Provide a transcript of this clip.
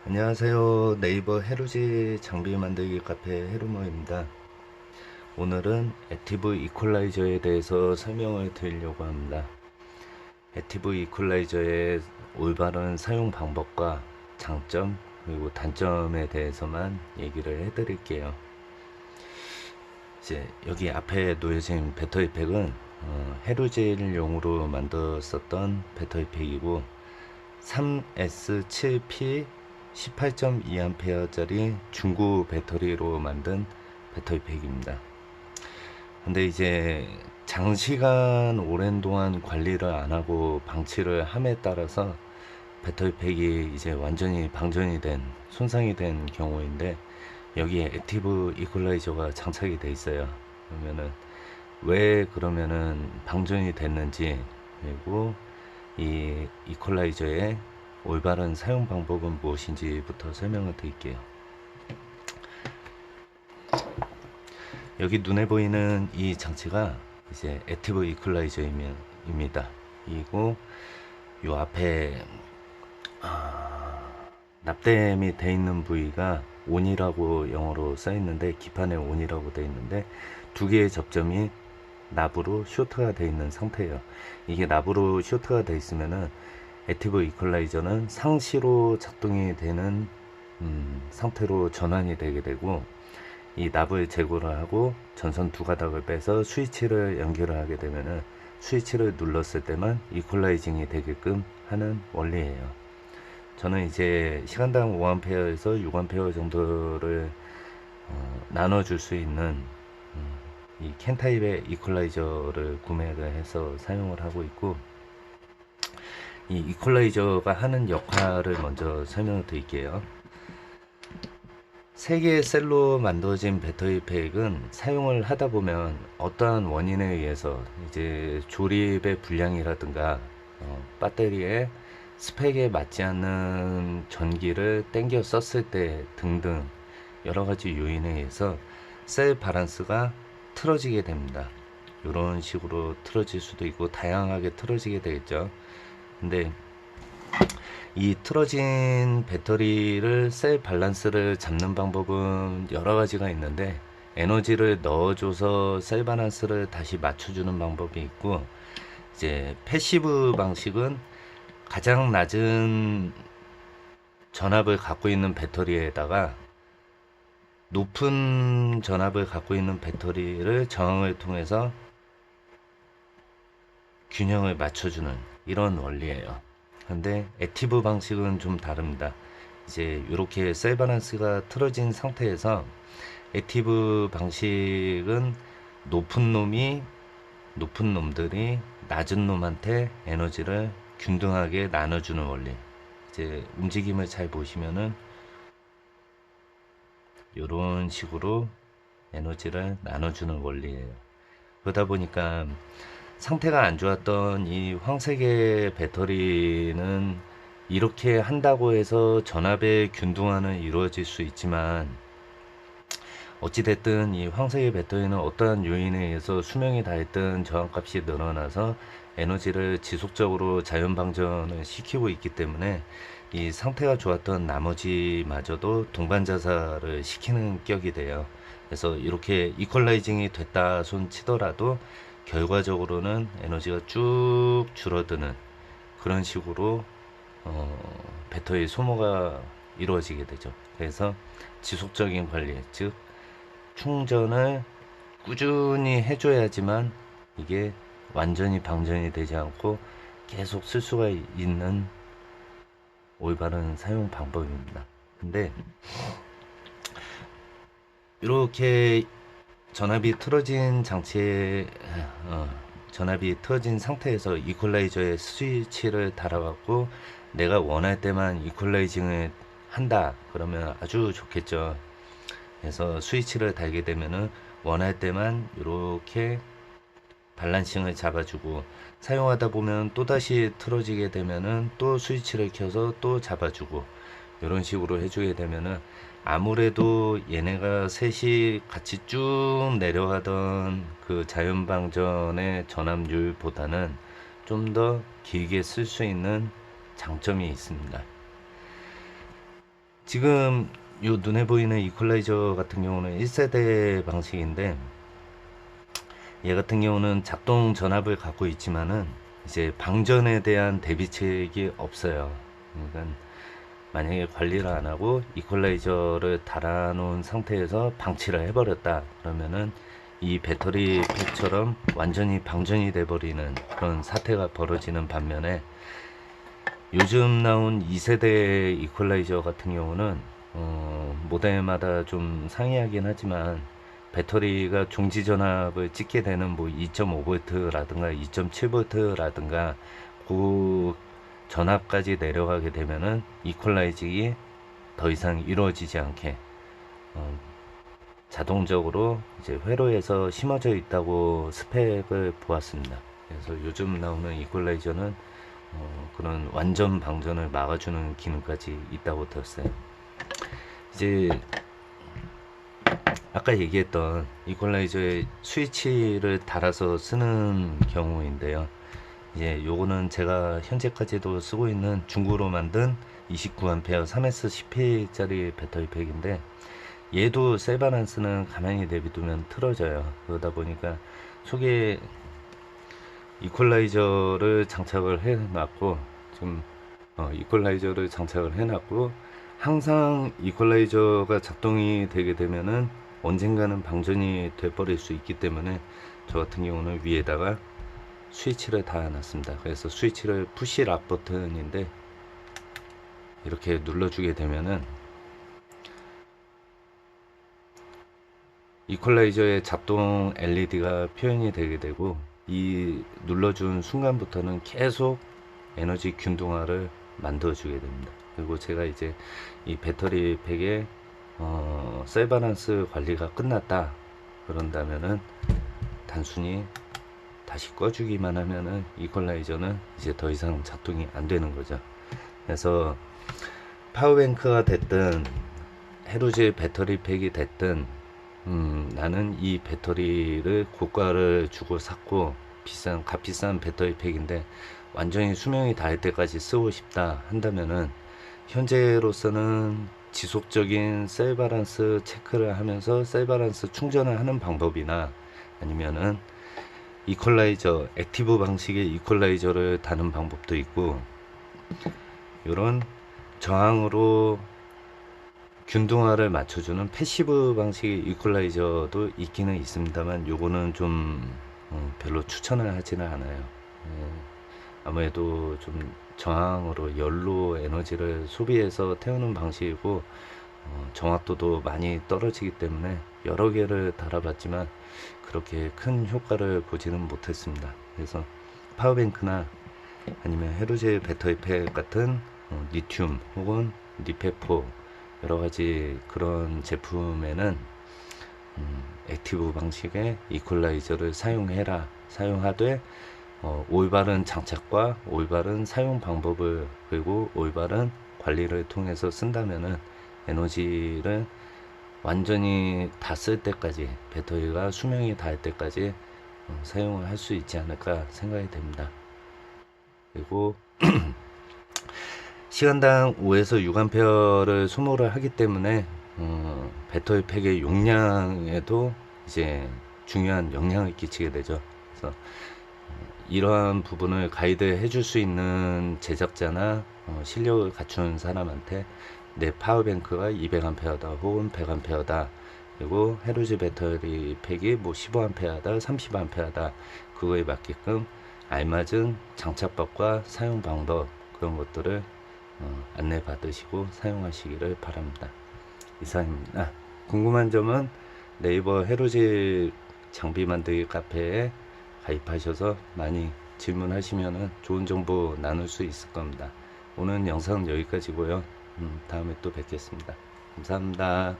안녕하세요. 네이버 해루지 장비 만들기 카페 해루머입니다. 오늘은 액티브 이퀄라이저에 대해서 설명을 드리려고 합니다. 액티브 이퀄라이저의 올바른 사용 방법과 장점 그리고 단점에 대해서만 얘기를 해드릴게요. 이제 여기 앞에 놓여진 배터리팩은 해루질용으로 만들었었던 배터리팩이고 3S7P 18.2A짜리 중고 배터리로 만든 배터리팩입니다. 근데 이제 장시간 오랜 동안 관리를 안 하고 방치를 함에 따라서 배터리팩이 이제 완전히 방전이 된 손상이 된 경우인데 여기에 액티브 이퀄라이저가 장착이 돼 있어요. 그러면은 왜 그러면은 방전이 됐는지 그리고 이 이퀄라이저의 올바른 사용 방법은 무엇인지부터 설명을 드릴게요. 여기 눈에 보이는 이 장치가 이제 액티브 이퀄라이저입니다. 그리고 요 앞에 납땜이 돼 있는 부위가 온이라고 영어로 써 있는데 기판에 온이라고 돼 있는데 두 개의 접점이 납으로 쇼트가 돼 있는 상태예요. 이게 납으로 쇼트가 돼 있으면은 액티브 이퀄라이저는 상시로 작동이 되는 상태로 전환이 되게 되고 이 납을 제거를 하고 전선 두 가닥을 빼서 스위치를 연결을 하게 되면은 스위치를 눌렀을 때만 이퀄라이징이 되게끔 하는 원리예요. 저는 이제 시간당 5A에서 6A 정도를 나눠줄 수 있는 이 캔 타입의 이퀄라이저를 구매를 해서 사용을 하고 있고 이 이퀄라이저가 하는 역할을 먼저 설명을 드릴게요. 3개의 셀로 만들어진 배터리팩은 사용을 하다 보면 어떠한 원인에 의해서 이제 조립의 불량이라든가 배터리의 스펙에 맞지 않는 전기를 땡겨 썼을 때 등등 여러가지 요인에 의해서 셀 바란스가 틀어지게 됩니다. 이런 식으로 틀어질 수도 있고 다양하게 틀어지게 되겠죠. 근데 이 틀어진 배터리를 셀 밸런스를 잡는 방법은 여러 가지가 있는데 에너지를 넣어줘서 셀 밸런스를 다시 맞춰주는 방법이 있고 이제 패시브 방식은 가장 낮은 전압을 갖고 있는 배터리에다가 높은 전압을 갖고 있는 배터리를 저항을 통해서 균형을 맞춰주는 이런 원리예요. 근데 액티브 방식은 좀 다릅니다. 이제 이렇게 셀 밸런스가 틀어진 상태에서 액티브 방식은 높은 놈들이 낮은 놈한테 에너지를 균등하게 나눠주는 원리. 이제 움직임을 잘 보시면은 이런 식으로 에너지를 나눠주는 원리예요. 그러다 보니까 상태가 안 좋았던 이 황색의 배터리는 이렇게 한다고 해서 전압의 균등화는 이루어질 수 있지만 어찌됐든 이 황색의 배터리는 어떠한 요인에 의해서 수명이 닳든 저항값이 늘어나서 에너지를 지속적으로 자연 방전을 시키고 있기 때문에 이 상태가 좋았던 나머지마저도 동반 자살을 시키는 격이 돼요. 그래서 이렇게 이퀄라이징이 됐다 손 치더라도 결과적으로는 에너지가 쭉 줄어드는 그런 식으로 배터리 소모가 이루어지게 되죠. 그래서 지속적인 관리, 즉 충전을 꾸준히 해줘야지만 이게 완전히 방전이 되지 않고 계속 쓸 수가 있는 올바른 사용 방법입니다. 근데 이렇게 전압이 틀어진 장치에 전압이 틀어진 상태에서 이퀄라이저에 스위치를 달아갖고 내가 원할 때만 이퀄라이징을 한다 그러면 아주 좋겠죠. 그래서 스위치를 달게 되면은 원할 때만 이렇게 밸런싱을 잡아주고 사용하다 보면 또다시 틀어지게 되면은 또 스위치를 켜서 또 잡아주고 이런 식으로 해주게 되면은 아무래도 얘네가 셋이 같이 쭉 내려가던 그 자연방전의 전압률보다는 좀 더 길게 쓸 수 있는 장점이 있습니다. 지금 요 눈에 보이는 이퀄라이저 같은 경우는 1세대 방식인데, 얘 같은 경우는 작동 전압을 갖고 있지만은 이제 방전에 대한 대비책이 없어요. 그러니까 만약에 관리를 안 하고 이퀄라이저를 달아놓은 상태에서 방치를 해버렸다 그러면은 이 배터리 팩처럼 완전히 방전이 돼버리는 그런 사태가 벌어지는 반면에, 요즘 나온 2세대 이퀄라이저 같은 경우는 모델마다 좀 상이하긴 하지만 배터리가 종지 전압을 찍게 되는 뭐 2.5V라든가 2.7V라든가 그 전압까지 내려가게 되면은 이퀄라이징이 더 이상 이루어지지 않게 자동적으로 이제 회로에서 심어져 있다고 스펙을 보았습니다. 그래서 요즘 나오는 이퀄라이저는 그런 완전 방전을 막아주는 기능까지 있다고 들었어요. 이제 아까 얘기했던 이퀄라이저의 스위치를 달아서 쓰는 경우인데요. 이제 요거는 제가 현재까지도 쓰고 있는 중고로 만든 29A 3S10P짜리 배터리 팩인데, 얘도 셀 바란스는 가만히 내비두면 틀어져요. 그러다 보니까 속에 이퀄라이저를 장착을 해 놨고, 지금 이퀄라이저를 장착을 해 놨고, 항상 이퀄라이저가 작동이 되게 되면은 언젠가는 방전이 돼 버릴 수 있기 때문에 저 같은 경우는 위에다가 스위치를 다 놨습니다. 그래서 스위치를 푸시 락 버튼인데, 이렇게 눌러주게 되면은 이퀄라이저의 작동 LED가 표현이 되게 되고, 이 눌러준 순간부터는 계속 에너지 균등화를 만들어 주게 됩니다. 그리고 제가 이제 이 배터리 팩에 셀 바란스 관리가 끝났다 그런다면은 단순히 다시 꺼주기만 하면은 이퀄라이저는 이제 더 이상 작동이 안 되는 거죠. 그래서 파워뱅크가 됐든 헤루즈 배터리 팩이 됐든 나는 이 배터리를 고가를 주고 샀고 값비싼 배터리 팩인데 완전히 수명이 닿을 때까지 쓰고 싶다 한다면은, 현재로서는 지속적인 셀 바란스 체크를 하면서 셀 바란스 충전을 하는 방법이나, 아니면은 이퀄라이저 액티브 방식의 이퀄라이저를 다는 방법도 있고, 이런 저항으로 균등화를 맞춰주는 패시브 방식의 이퀄라이저도 있기는 있습니다만, 요거는 좀 별로 추천을 하지는 않아요. 아무래도 좀 저항으로 열로 에너지를 소비해서 태우는 방식이고, 정확도도 많이 떨어지기 때문에 여러 개를 달아봤지만 그렇게 큰 효과를 보지는 못했습니다. 그래서 파워뱅크나 아니면 헤루제 배터리 팩 같은 리튬 혹은 리페포 여러 가지 그런 제품에는 액티브 방식의 이퀄라이저를 사용하되 올바른 장착과 올바른 사용 방법을, 그리고 올바른 관리를 통해서 쓴다면은 에너지를 완전히 다 쓸 때까지, 배터리가 수명이 닿을 때까지 사용을 할 수 있지 않을까 생각이 됩니다. 그리고 시간당 5에서 6A를 소모를 하기 때문에 배터리 팩의 용량에도 이제 중요한 영향을 끼치게 되죠. 그래서 이러한 부분을 가이드 해줄 수 있는 제작자나 실력을 갖춘 사람한테 내 파워뱅크가 200A다 혹은 100A다, 그리고 헤루즈 배터리 팩이 뭐 15A다 30A다, 그거에 맞게끔 알맞은 장착법과 사용 방법, 그런 것들을 안내 받으시고 사용하시기를 바랍니다. 이상입니다. 궁금한 점은 네이버 헤루즈 장비 만들기 카페에 가입하셔서 많이 질문하시면 좋은 정보 나눌 수 있을 겁니다. 오늘 영상은 여기까지고요. 다음에 또 뵙겠습니다. 감사합니다.